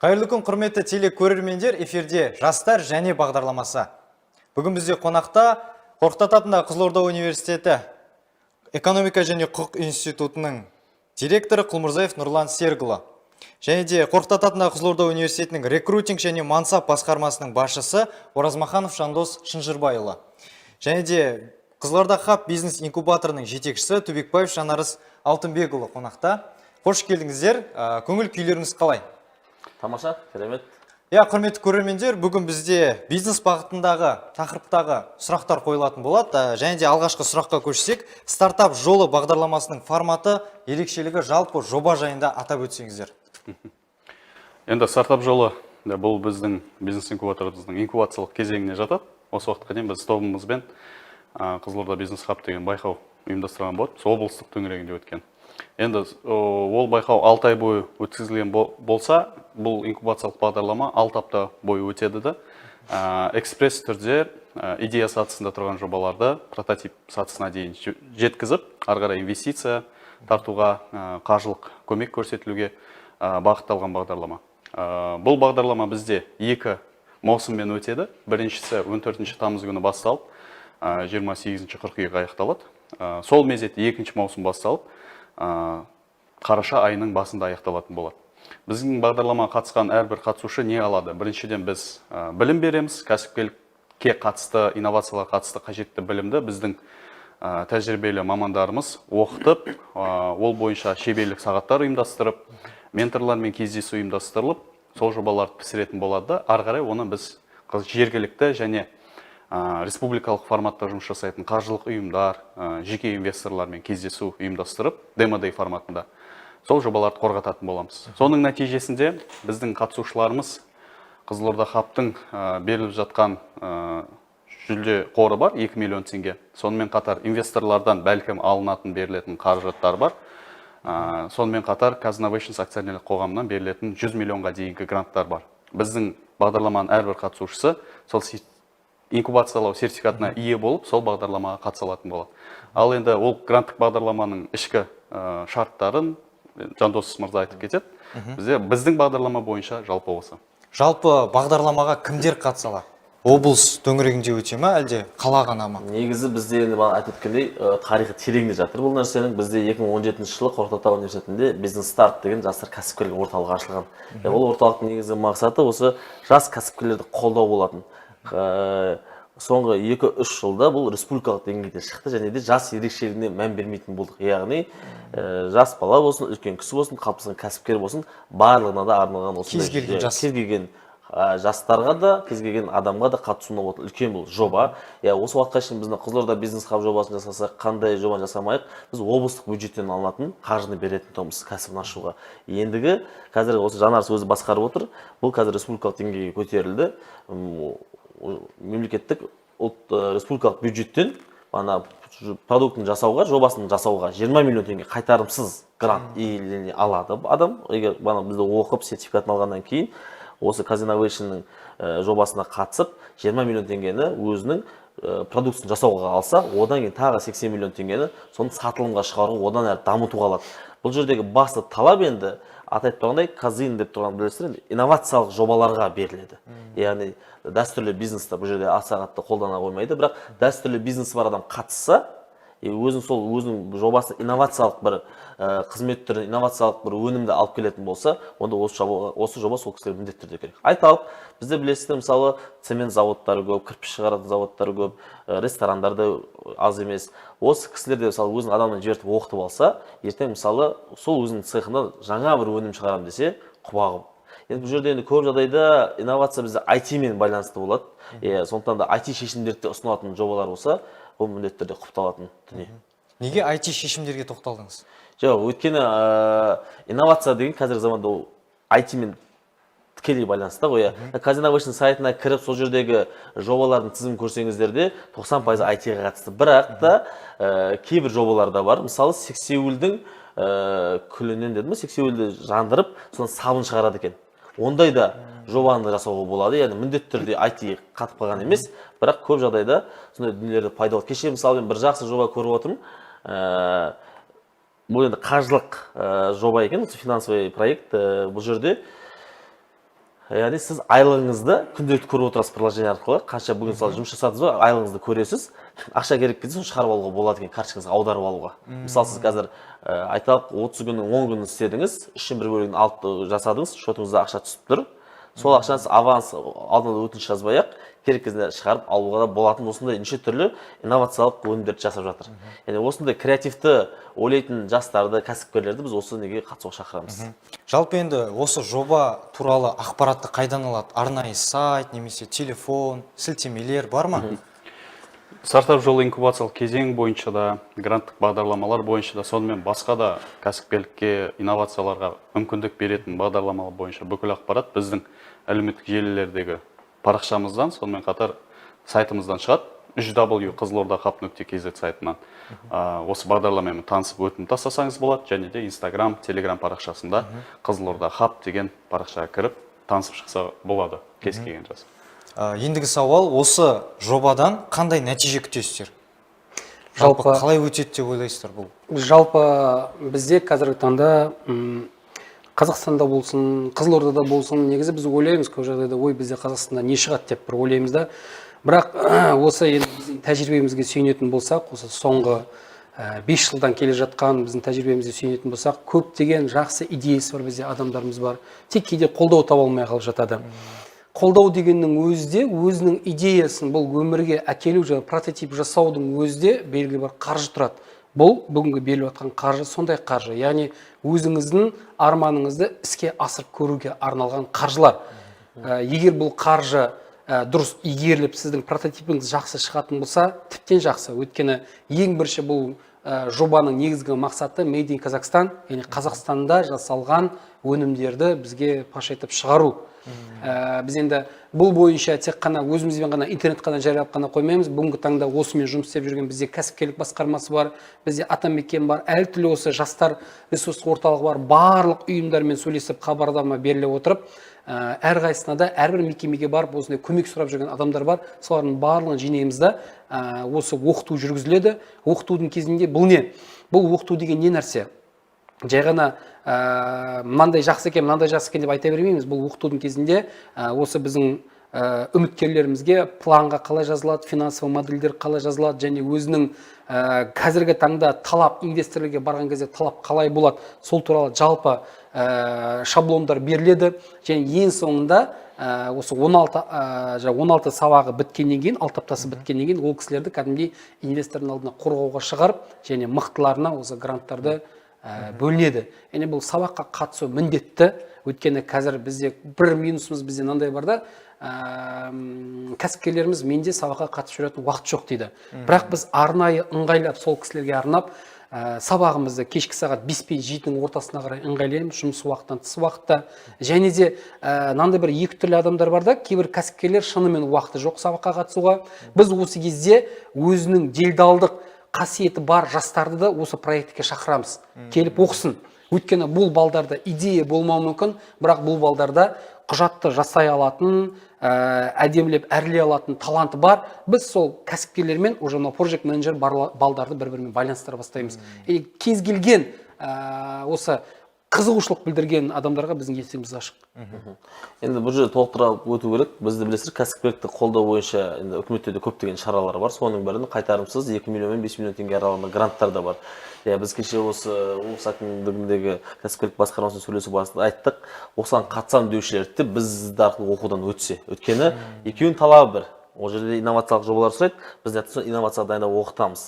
Қайырлы күн, құрметті телекөрермендер, эфирде жастар және бағдарламасы. Бүгін бізде қонақта Қорқыт Ата атындағы Қызылорда университеті экономика және құқық институтының директоры Құлмұрзаев Нұрлан Сергұлы. Және де Қорқыт Ата атындағы Қызылорда университетінің рекрутинг және мансап басқармасының басшысы Оразмаханов Жандос Шынжырбайұлы. Және де Қызылорда хаб бизнес инкубаторының жетекшісі Түбекбаев Жанарыс Алтынбекұлы қонақта. Қош келдіңіздер. Көңіл күйлеріңіз қалай? Тамаша, керемет. Құрметті көрермендер, бүгін бізде бизнес бағытындағы тақырыптағы сұрақтар қойылатын болады. Және де алғашқы сұраққа көшсек, стартап жолы бағдарламасының форматы, ерекшелігі жалпы жоба жайында атап өтсеңіздер. Енді стартап жолы бұл біздің бизнес инкубаторымыздың инкубациялық кезеңіне жатады. Осы уақытқа дейін біз тобымызбен Қызылорда бизнес хаб деген байқау ұйымдастырған болады. Сол облыстық төңірегінде өткен. Енді ол байқау 6 ай бойы өткізілген болса, бұл инкубациялық бағдарлама 6 апта бойы өтеді де. Экспресс түрде идея сатысында тұрған жобаларды прототип сатысына дейін жеткізіп, ары қарай инвестиция тартуға, қаржылық көмек көрсетілуге бағытталған бағдарлама. Бұл бағдарлама бізде 2 маусыммен өтеді. Біріншісі 14 тамыз күні басталып, 28 қыркүйек аяқталады. Сол мезетте 2 маусым басталып, қараша айының басында аяқталатын болады. Біздің бағдарламаға қатысқан әрбір қатысушы не алады? Біріншіден біз білім береміз, кәсіпкерлікке қатысты, инновацияларға қатысты қажетті білімді біздің тәжірибелі мамандарымыз оқытып, ол бойынша шеберлік сағаттар ұйымдастырып, менторлармен кездесу ұйымдастырылып, сол жобаларды пісіретін болады. Ары қарай оны біз жергілікті және республикалық форматта жұмыс жасайтын қаржылық ұйымдар, жеке инвесторлармен кездесу ұйымдастырып, демо-дей форматында сол жобаларды қорғататын боламыз. Соның нәтижесінде біздің қатысушыларымыз Қызылорда хабтың беріліп жатқан жүлде қоры бар, 2 миллион теңге. Сонымен қатар инвесторлардан бәлкім алынатын берілетін қаражаттар бар. Сонымен қатар Казинновейшнс акционерлік қоғамынан берілетін 100 миллионға дейінгі гранттар бар. Біздің бағдарламаның әрбір қатысушысы сол инкубациялау сертификатына ие болып, сол бағдарламаға қатыса алатын болады. Ал енді ол гранттық бағдарламаның ішкі шарттарын Жандос мырза айтып кетеді. Біздің бағдарлама бойынша жалпы осы. Жалпы бағдарламаға кімдер қатыса алады? Облыс төңірегінде өте ме, әлде қала ғана ма? Негізі бізде енді айтып өткендей тарихы тереңде жатыр. Бұл нәрсенің бізде 2017 жылы Қорқыт Ата университетінде бизнес старт деген жастар кәсіпкерлік орталығы ашылған. Ол орталықтың негізгі мақсаты осы жас кәсіпкерлерді қолдау болатын. Соңғы 2-3 жылда бұл республикалық деңгейде шықты және де жас ерекшелігіне мән бермейтін болдық. Яғни жас бала болсын, үлкен кісі болсын, қалыптасқан кәсіпкер болсын, барлығына да арналған кез келген жастарға да, кез келген адамға да қатысуына болатын үлкен бұл жоба. Осы уақытқа шейін біздің Қызылорда бизнес хаб жобасын жасасақ, қандай жоба жасамайық, біз облыстық бюджеттен алынатын қаржыны беретін тұғымыз кәсібін ашуға. Ендігі қазір осы Жанарыс өзі басқарып отыр. Бұл қазір республикалық деңгейге көтерілді. Мемлекеттік республикалық бюджеттен продуктын жасауға, жобасын жасауға 20 миллион теңге қайтарымсыз грант иелене алады адам. Егер бізді оқып сертификатын алғаннан кейін осы Казинновейшнның жобасына қатысып 20 миллион теңгені өзінің продукциясын жасауға алса, одан кейін тағы 80 миллион теңгені соны сатылымға шығаруға, одан әрі дамытуға алады. Бұл жердегі басты талап енді атайып тұрғандай казин деп тұрған білесіздер, инновациялық жобаларға беріледі. Яғни дәстүрлі бизнесті бұл жерде аса қатты қолдана қоймайды, бірақ дәстүрлі бизнесі бар адам қатысса, өзінің жобасы инновациялық бір қызмет түрін, инновациялық бір өнімді алып келетін болса, онда осы жоба сол кісілер міндетті түрде керек. Айталық, бізде білесіздер, мысалы, цемент заводтары көп, кірпіш шығаратын заводтары көп, ресторандарда аз емес. Осы кісілерде мысалы өзінің адамын жібертіп оқытып алса, ертең мысалы сол өзінің цехында жаңа бір өнім шығарам десе, құбағып. Енді бұл жерде көп жағдайда инновация бізде IT-мен байланысты болады. Сондықтан да IT шешімдерді ұсынылатын жобалар болса, бұл міндетті түрде құпталатын дүние. Неге IT шешімдерге тоқталдыңыз? Жоқ, өйткені инновация деген қазіргі заманда ол IT-мен тікелей байланысты ғой. Казинновейшн сайтына кіріп, сол жердегі жобалардың тізімін көрсеңіздер де 90% IT-ға қатысты. Бірақ та кейбір жобалар да бар. Мысалы, сексеуілдің күлінен дедім, сексеуілді жандырып, соны сабын шығарады екен. Ондай да жобаны жасауға болады. Яғни міндетті түрде IT қатып қалған емес, бірақ көп жағдайда сондай дүниелерді пайдалы. Кеше мысалы бір жақсы жоба көріп отырмын. Бұл енді қаржылық жоба екен, финансовый проект. Бұл жерде яғни сіз айлығыңызды күнделікті көріп отырасыз приложение арқылы. Қанша бүгін мысалы жұмыс жасадыңыз ба, айлығыңызды көресіз. Ақша керек кезде соны шығарып алуға болады екен, карточкаңызға аударып алуға. Мысалы сіз қазір айталық 30 күннің 10 күнін істедіңіз, 3/1 бөлігін алып жасадыңыз, шотыңызда ақша түсіп тұр. Сол ақшаны аванс алдында өтініш жазбай-ақ керек кезде шығарып алуға да болатын осындай неше түрлі инновациялық өнімдерді жасап жатыр. Яғни осындай креативті ойлайтын жастарды, кәсіпкерлерді біз осы неге қатысуға шақырамыз. Жалпы енді осы жоба туралы ақпаратты қайдан алады? Арнайы сайт, немесе телефон, сілтемелер бар ма? Стартап жолы инкубациялық кезең бойынша да, гранттық бағдарламалар бойынша да, сонымен басқа да кәсіпкерлікке, инновацияларға мүмкіндік беретін бағдарламалар бойынша бүкіл ақпарат біздің әлеуметтік желілердегі парақшамыздан, сонымен қатар сайтымыздан шығады. www.қызылордахаб.kz сайтынан осы бағдарламамен танысып өтінім тастасаңыз болады, және де Instagram, Telegram парақшасында Қызылорда Хаб деген парақшаға кіріп танысып шықса болады кез келген жас. Ендігі сауал, осы жобадан қандай нәтиже күтесіздер? Жалпы қалай өтеді деп ойлайсыздар бұл? Жалпы бізде қазіргі таңда Қазақстанда болсын, Қызылордада болсын, негізі біз ойлаймыз көп жағдайда, ой, бізде Қазақстанда не шығады деп бір ойлаймыз да. Бірақ осы біздің тәжірибемізге сүйенетін болсақ, осы соңғы 5 жылдан келе жатқан біздің тәжірибемізге сүйенетін болсақ, көптеген жақсы идеясы бар бізде адамдарымыз бар. Тек кейде қолдау таба алмай қалып жатады. Қолдау дегеннің өзінде өзінің идеясын бұл өмірге әкелу, жаңа прототип жасаудың өзінде белгілі бір қаржы тұрады. Бұл бүгінгі беріліп жатқан қаржы сондай қаржы, яғни өзіңіздің арманыңызды іске асырып көруге арналған қаржылар. Егер бұл қаржы дұрыс игеріліп, сіздің прототипіңіз жақсы шығатын болса, тіптен жақсы. Өйткені ең бірінші бұл жобаның негізгі мақсаты Made in Kazakhstan, яғни Қазақстанда жасалған өнімдерді бізге паш етіп шығару. Біз енді бұл бойынша тек қана өзімізбен ғана интернет қана жариялап қана қоймаймыз. Бүгінгі таңда осымен жұмыс істеп жүрген бізде кәсіпкерлік басқармасы бар, бізде атамекен бар, әртүрлі осы жастар ресурстық орталығы бар, барлық ұйымдармен сөйлесіп хабарлама беріле отырып, әрқайсысына да әрбір мекемеге барып осындай көмек сұрап жүрген адамдар бар. Солардың барлығын жинаймызда осы оқыту жүргізіледі. Оқытудың кезінде бұл не? Бұл оқыту деген не нәрсе? Жай ғана мынандай жақсы екен, мынандай жақсы екен деп айта бермейміз. Бұл оқытудың кезінде осы біздің үміткерлерімізге планға қалай жазылады, финансовый модельдер қалай жазылады, және өзінің қазіргі таңда талап, инвесторлерге барған кезде талап қалай болады, сол туралы жалпы шаблондар беріледі. Және ең соңында осы 16 сабағы біткеннен кейін, 6 аптасы біткеннен кейін ол кісілерді кәдімгідей инвестордың алдына қорғауға шығарып, және мықтыларына осы гранттарды бөлінеді. Яғни бұл сабаққа қатысу міндетті. Өйткені қазір бізде бір минусымыз бізде мынандай бар да, кәсіпкерлеріміз менде сабаққа қатысып жүретін уақыт жоқ дейді. Бірақ біз арнайы ыңғайлап сол кісілерге арнап сабағымызды кешкі сағат 5 пен 7-нің ортасына қарай ыңғайлаймыз, жұмыс уақыттан тыс уақытта. Және де мынандай бір екі түрлі адамдар бар да, кейбір кәсіпкерлер шынымен уақыты жоқ сабаққа қатысуға. Біз осы кезде өзінің делдалдық қасиеті бар жастарды да осы проектке шақырамыз. Келіп оқысын. Өйткені бұл балдарда идея болмауы мүмкін, бірақ бұл балдарда құжатты жасай алатын, әдемілеп әрлей алатын таланты бар. Біз сол кәсіпкерлермен уже project менеджер балдарды бір-бірімен байланыстыра бастаймыз. Кез келген осы қызығушылық білдірген адамдарға біздің есігіміз ашық. Енді бұл жерде толықтыра өту керек. Бізді білесіздер, кәсіпкерлікті қолдау бойынша үкіметте де көптеген шаралар бар. Соның бірінің қайтарымсыз 2 миллион мен 5 миллион теңге аралығында гранттар да бар. Біз кеше осы облыс әкімдігіндегі кәсіпкерлік басқармасымен сөйлесу барысында айттық, осыған қатысам деушілерді бізді арқылы оқудан өтсе. Өйткені екеуінің талабы бір. Ол жерде инновациялық жобалар сұрайды, біз инновациялық дайындап оқытамыз.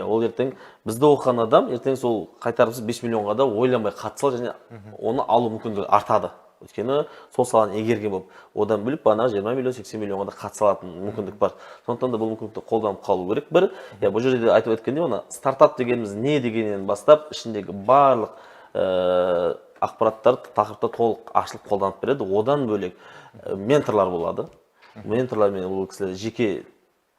Ол ертең бізді оқыған адам ертең сол қайтарымсыз 5 миллионға да ойланбай қатысса, және оны алу мүмкіндігі артады. Өйткені сол саланы игерген болып, одан бөліп бана 20 миллион 80 миллионға да қатыса алатын мүмкіндік бар. Сондықтан да бұл мүмкіндікті қолданып қалу керек. Бір, бұл жерде айтып өткенде, оны стартап дегеніміз не дегеннен бастап, ішіндегі барлық ақпараттар тақырыпта толық ашылып қолданып береді. Одан бөлек менторлар болады. Менторлармен ол кісілер жеке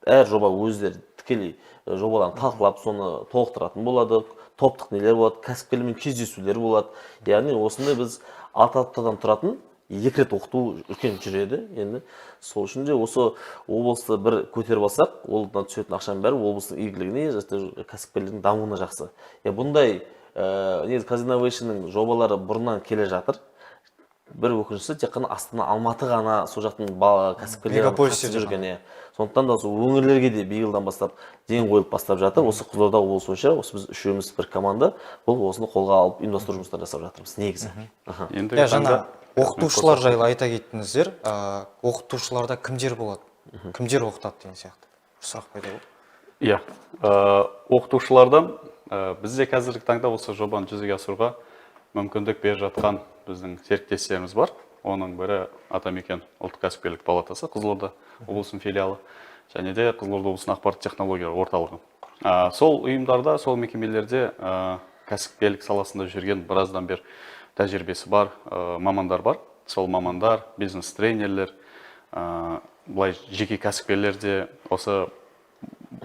әр жоба өздері тікелей жобаларын талқылап, соны толықтыратын болады. Топтық нелер болады, кәсіпкерлермен кездесулер болады. Яғни осындай біз 6 аптадан тұратын 2 рет оқыту үлкен жүреді. Енді сол үшін де осы облысты бір көтеріп алсақ, олдан түсетін ақшаның бәрі облыстың игілігіне, кәсіпкерлердің дамуына жақсы. Бұндай Казиновейшнның жобалары бұрыннан келе жатыр. бір өкініштісі тек қана Астана, Алматы ғана сол жақтың кәсіпкерлері Мегаполистерде қатысып жүрген. Сондықтан да осы өңірлерге де биылдан бастап ден қойылып бастап жатыр. Осы Қызылорда облысы бойынша осы біз үшеуміз бір команда бұл осыны қолға алып ұйымдастыру жұмыстарын жасап жатырмыз негізі. Ендігі Жаңа таңда оқытушылар жайлы айта кеттіңіздер. Оқытушыларда кімдер болады? Кімдер оқытады деген сияқты сұрақ пайда болды. Иә, оқытушылардан бізде қазіргі таңда осы жобаны жүзеге асыруға мүмкіндік беріп жатқан біздің серіктестеріміз бар. Оның бірі Атамекен ұлттық кәсіпкерлік палатасы, Қызылорда облысының филиалы, және де Қызылорда облысының ақпарат технологиялар орталығы. Сол ұйымдарда, сол мекемелерде кәсіпкерлік саласында жүрген біраздан бер тәжірибесі бар мамандар бар. Сол мамандар, бизнес-тренерлер, былай жеке кәсіпкерлер де осы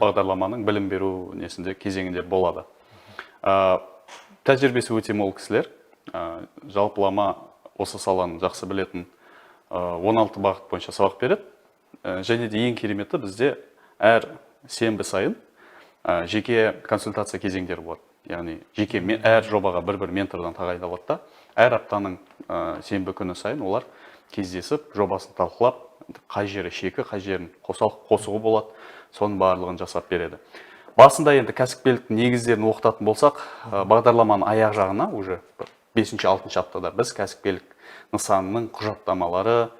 бағдарламаның білім беру несінде кезеңінде болады. Тәжірибесі өте мол кісілер, жалпылама осы саланы жақсы білетін 16 бағыт бойынша сабақ береді. Және де ең кереметі бізде әр сенбі сайын жеке консультация кезеңдері болады. Яғни жеке әр жобаға бір ментордан тағайындалады да, әр аптаның сенбі күні сайын олар кездесіп, жобасын талқылап, қай жері шекі, қай жерін қосуғы болады, соның барлығын жасап береді. Басында енді кәсіпкерліктің негіздерін оқытатын болсақ, бағдарламаның аяқ жағына уже 5-6 аптада біз кәсіпкерлік нысанының құжаттамалары,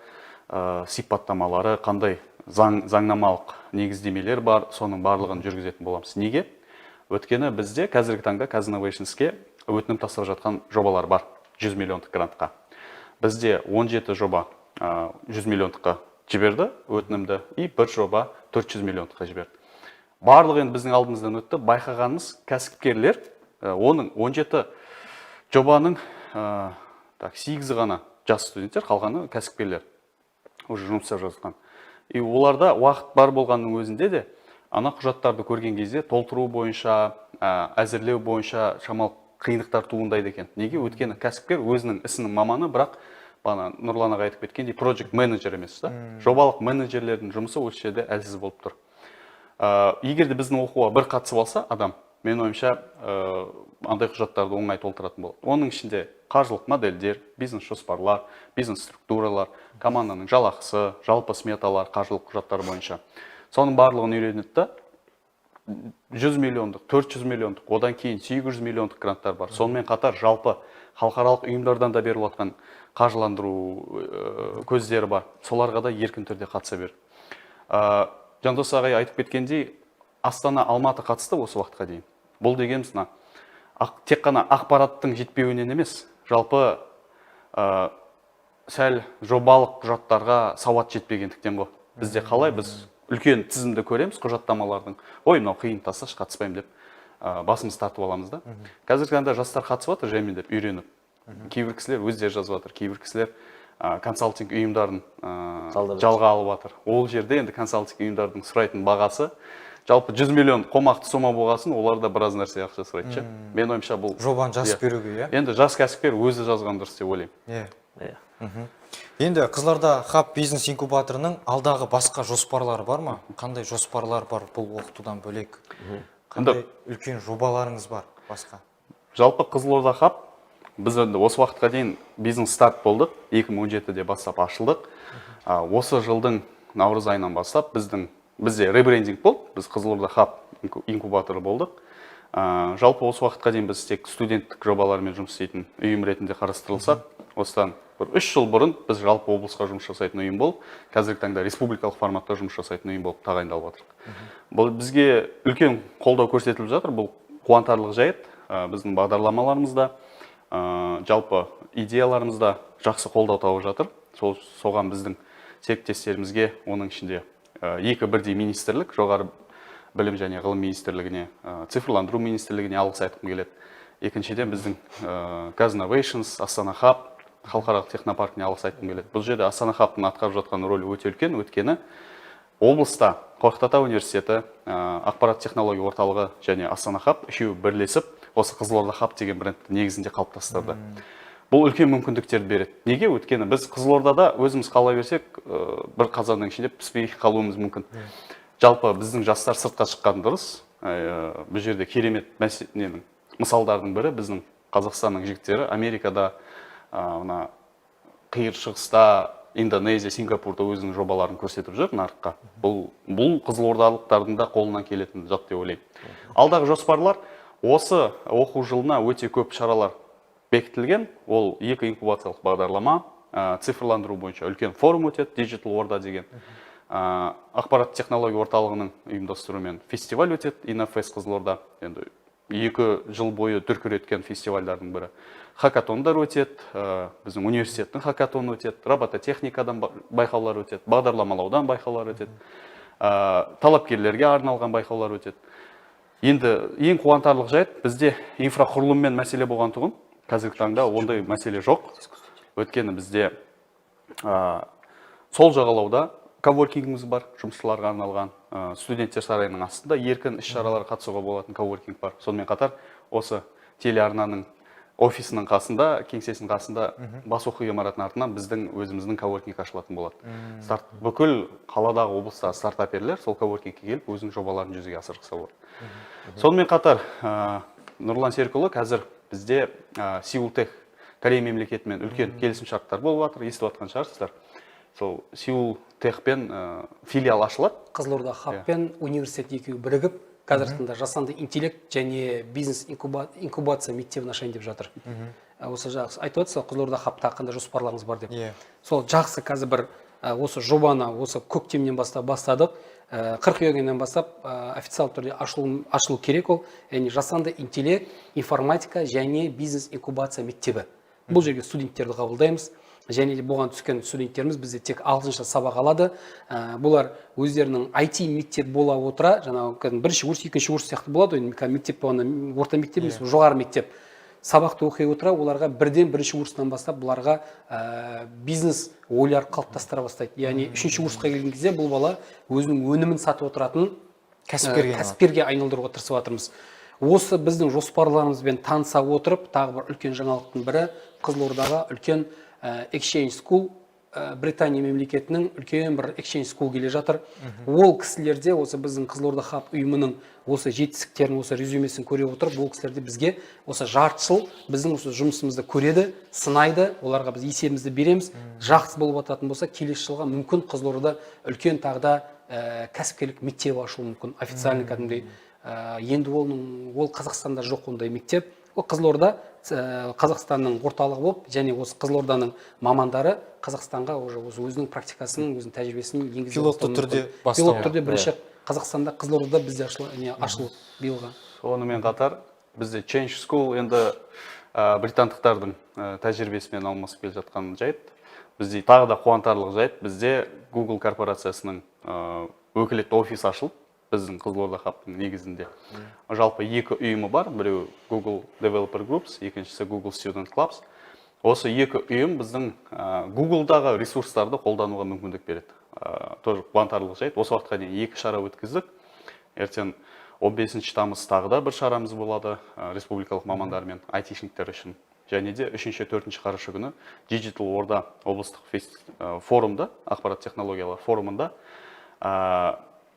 сипаттамалары, қандай заңнамалық негіздемелер бар, соның барлығын жүргізетін боламыз. Неге? Өткені бізде қазіргі таңда Казинновейшнске өтінім тастап жатқан жобалар бар 100 миллиондық грантқа. Бізде 17 жоба 100 миллиондыққа жіберді өтінімді, и бір жоба 400 миллиондыққа жіберді. Барлығы енді біздің алдымыздан өтті. Байқағанымыз кәсіпкерлер, оның 17 жобаның 8 ғана жас студенттер, қалғаны кәсіпкерлер уже жұмыс жасап жатқан. И оларда уақыт бар болғанның өзінде де ана құжаттарды көрген кезде толтыру бойынша, әзірлеу бойынша шамалы қиындықтар туындайды екен. Неге? Өйткені кәсіпкер өзінің ісінің маманы, бірақ бана Нұрлан аға айтып кеткендей project менеджер емес та. Жобалық менеджерлердің жұмысы осы жерде әлсіз болып тұр. Егер де біздің оқуға бір қатысып алса адам, мен ойымша андай құжаттарды оңай толтыратын болады. Оның ішінде қаржылық модельдер, бизнес жоспарлар, бизнес структуралар, команданың жалақысы, жалпы сметалар, қаржылық құжаттар бойынша. Соның барлығын үйренеді да, 100 миллиондық, 400 миллиондық, одан кейін 800 миллиондық гранттар бар. Сонымен қатар жалпы халықаралық ұйымдардан да беріліп жатқан қаржыландыру көздері бар. Соларға да еркін түрде қатыса бер. Жандос ағай айтып кеткендей, Астана, Алматы қатысты осы уақытқа дейін. Бұл дегеніміз тек қана ақпараттың жетпеуінен емес, жалпы сәл жобалық құжаттарға сауат жетпегендіктен ғой. Бізде қалай біз үлкен тізімді көреміз құжаттамалардың. Ой, мынау қиын тасташы, қатыспаймын деп басымыз тартып аламыз да. Қазіргі таңда жастар қатысып жатыр жаймен деп үйреніп. Кейбір кісілер өздері жазып жатыр, кейбір кісілер консалтинг ұйымдарын жалға алып жатыр. Ол жерде енді консалтинг ұйымдардың сұрайтын бағасы жалпы 100 миллион қомақты сома болғасын, олар да біраз нәрсе ақша сұрайды. Мен ойымша бұл жобаны жазып беруге, енді жас кәсіпкер өзі жазған дұрыс деп ойлаймын. Енді Қызылорда хаб бизнес инкубаторының алдағы басқа жоспарлары бар ма? Қандай жоспарлар бар бұл оқытудан бөлек? Қандай үлкен жобаларыңыз бар басқа? Жалпы Қызылорда хаб біз осы уақытқа дейін бизнес старт болдық, 2017-де бастап ашылдық. Осы жылдың наурыз айынан бастап бізде ребрендинг болды, біз Қызылорда хаб инкубаторы болдық. Жалпы осы уақытқа дейін біз тек студенттік жобалармен жұмыс істейтін ұйым ретінде қарастырылсақ, осыдан 3 жыл бұрын біз жалпы облысқа жұмыс жасайтын ұйым болып, қазіргі таңда республикалық форматта жұмыс жасайтын ұйым болып тағайындалып жатырмыз. Бұл бізге үлкен қолдау көрсетіліп жатыр, бұл қуантарлық жайт. Біздің бағдарламаларымызда, жалпы идеяларымызда жақсы қолдау тауып жатыр. Соған біздің серіктестерімізге, оның ішінде екі бірдей министрлік, жоғары білім және ғылым министрлігіне, цифрландыру министрлігіне алғыс айтқым келеді. Екіншіден біздің Казинновейшнс, Астана хаб, халықаралық технопаркіне алғыс айтқым келеді. Бұл жерде Астана хабтың атқарып жатқан рөлі өте үлкен, өйткені облыста Қорқыт Ата университеті, ақпарат технология орталығы және Астана хаб үшеуі бірлесіп, осы Қызылорда хаб деген брендті негізінде қалыптастырды. Бұл үлкен мүмкіндіктерді береді. Неге? Өйткені біз Қызылордада өзіміз қала берсек, бір қазанның ішінде піспей қалуымыз мүмкін. Жалпы біздің жастар сыртқа шыққан дұрыс. Бұл жерде керемет мысалдардың бірі біздің Қазақстанның жігіттері Америкада қиыр шығыста Индонезия, Сингапурда өзінің жобаларын көрсетіп жүр нарыққа. Бұл қызылордалықтардың да қолынан келетін зат деп ойлаймын. Алдағы жоспарлар осы оқу жылына өте көп шаралар бекітілген. Ол 2 инкубациялық бағдарлама, цифрландыру бойынша үлкен форум өтеді, Digital Орда деген. Ақпарат технология орталығының ұйымдастыруымен фестиваль өтеді, Иннофест Қызылорда. Енді 2 жыл бойы дүркіреткен фестивальдардың бірі. Хакатондар өтеді, біздің университеттің хакатоны өтеді, робототехникадан байқаулар өтеді, бағдарламалаудан байқаулар өтеді, талапкерлерге арналған байқаулар өтеді. Енді ең қуантарлық жайт, бізде инфрақұрылыммен мәселе болған тұғын, қазіргі таңда ондай мәселе жоқ. Өткені бізде сол жағалауда коворкингіміз бар, жұмысшыларға арналған, студенттер сарайының астында еркін іс-шаралар қатысуға болатын коворкинг бар. Сонымен қатар осы телеарнаның офисінің қасында, кеңсесінің қасында бас оқу ғимаратының артынан біздің өзіміздің коворкинг ашылатын болады. Бүкіл қаладағы облыстағы стартаперлер сол коворкингке келіп өзінің жобаларын жүзеге асырғысы болады. Сонымен қатар Нұрлан Серікұлы қазір бізде Сеултех Корея мемлекетімен үлкен келісім шарттар болып жатыр, естіп жатқан шығарсыздар. Сол Сеултехпен филиал ашылады. Қызылорда хаб пен университет екеуі бірігіп, қазіргі таңда жасанды интеллект және бизнес инкубация мектебін ашайын деп жатыр. Осы жақсы айтып отырсыз, Қызылорда хабта қандай жоспарларыңыз бар деп. Сол жақсы қазір бір осы жобаны осы көктемнен бастадық. Қыркүйегінен бастап официалды түрде ашылу керек ол. Яғни жасанды интеллект, информатика және бизнес инкубация мектебі. Бұл жерге студенттерді қабылдаймыз. Және де бұған түскен студенттеріміз бізде тек 6-шы сабақ алады. Бұлар өздерінің IT мектеп бола отыра, жаңағы бірінші курс, екінші курс сияқты болады. Мектеп болғанда орта мектеп емес, жоғары мектеп. Сабақты оқи отыра, оларға бірден бірінші курстан бастап бұларға бизнес ойлар қалыптастыра бастайды. Яғни 3-ші курсқа келген кезде бұл бала өзінің өнімін сатып отыратын кәсіпкерге айналдыруға тырысып жатырмыз. Осы біздің жоспарларымызбен таныса отырып, тағы бір үлкен жаңалықтың бірі Қызылордаға үлкен Exchange School, Британия мемлекетінің үлкен бір Exchange School келе жатыр. Ол кісілерде осы біздің Қызылорда хаб ұйымының осы жетістіктерін, осы резюмесін көре отырып, ол кісілерде бізге осы жарты жыл біздің осы жұмысымызды көреді, сынайды, оларға біз есебімізді береміз. Жақсы болып жататын болса, келесі жылға мүмкін Қызылордада үлкен тағда кәсіпкерлік мектебі ашылуы мүмкін, официальный кәдімгідей. Енді ол Қазақстанда жоқ ондай мектеп. Ол Қызылорда Қазақстанның орталығы болып, және осы Қызылорданың мамандары Қазақстанға өзінің практикасын, өзінің тәжірибесін енгізіп пилотты түрде пилотты түрде бірінші Қазақстанда, Қызылордада бізде ашылу биылға. Сонымен қатар бізде Change School енді британдықтардың тәжірибесімен алмасып келе жатқан жайт. Бізде тағы да қуантарлық жайт, бізде Google корпорациясының өкілетті офис ашылып, біздің Қызылорда хабтың негізінде. Жалпы 2 ұйымы бар, біреу Google Developer Groups, екіншісі Google Student Clubs. Осы 2 ұйым біздің Google-дағы ресурстарды қолдануға мүмкіндік береді. Тоже қуантарлық жайт. Осы уақытқа дейін 2 шара өткіздік. Ертең 15 тамыз тағы да бір шарамыз болады республикалық мамандармен, айтишниктер үшін. Және де 3-4 қараша күні Digital Орда облыстық форумда, ақпарат технологиялар форумында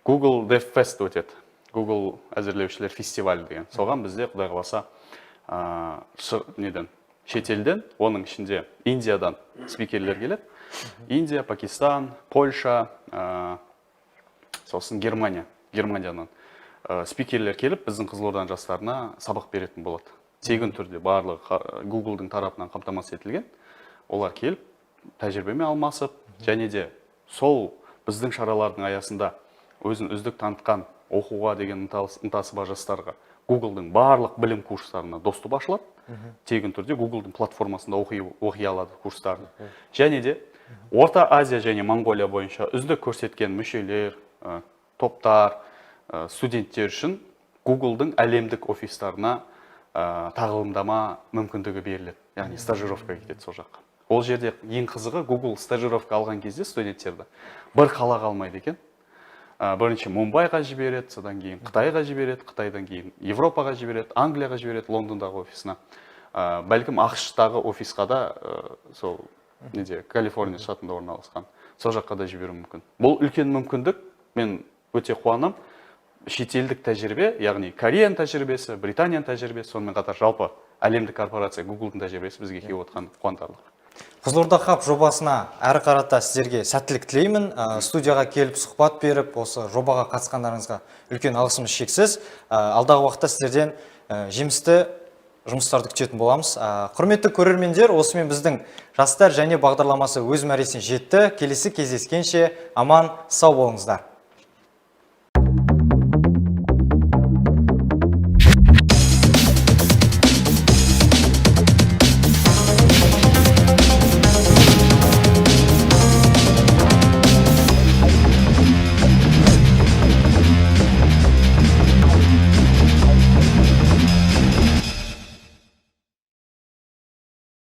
Google DevFest өтеді. Google әзірлеушілер фестивалі деген. Соған бізде құдай қаласа шетелден, оның ішінде Индиядан спикерлер келеді. Индия, Пакистан, Польша, сосын Германиядан спикерлер келіп, біздің Қызылорданың жастарына сабақ беретін болады. Тегін түрде барлығы Google-дың тарапынан қамтамасыз етілген. Олар келіп, тәжірибемен алмасып, және де сол біздің шаралардың аясында өзін үздік танытқан оқуға деген ынтасы бар жастарға Google-дың барлық білім курстарына доступ ашылады. Тегін түрде Google-дың платформасында оқи алады курстарын. Және де Орта Азия және Монғолия бойынша үздік көрсеткен мүшелер, топтар, студенттер үшін Google-дың әлемдік офистарына тағылымдама мүмкіндігі беріледі. Яғни стажировка кетеді сол жаққа. Ол жерде ең қызығы Google стажировка алған кезде студенттерді бір қалаға алмайды екен. Бірінші Мумбайға жібереді, содан кейін Қытайға жібереді, Қытайдан кейін Европаға жібереді, Англияға жібереді, Лондондағы офисына. Бәлкім ақш-тағы офисқа да сол Калифорния штатында орналасқан. Сол жаққа да жіберу мүмкін. Бұл үлкен мүмкіндік, мен өте қуанам. Шетелдік тәжірибе, яғни Кореяның тәжірибесі, Британияның тәжірибесі, сонымен қатар жалпы әлемдік корпорация Google-дың тәжірибесі бізге келіп отқан қуантарлық. Қызылорда хаб жобасына әрі қарата сіздерге сәттілік тілеймін. Студияға келіп сұхбат беріп, осы жобаға қатысқандарыңызға үлкен алғысымыз шексіз. Алдағы уақытта сіздерден жемісті жұмыстарды күтетін боламыз. Құрметті көрермендер, осымен біздің жастар және бағдарламасы өз мәресіне жетті. Келесі кездескенше аман сау болыңыздар.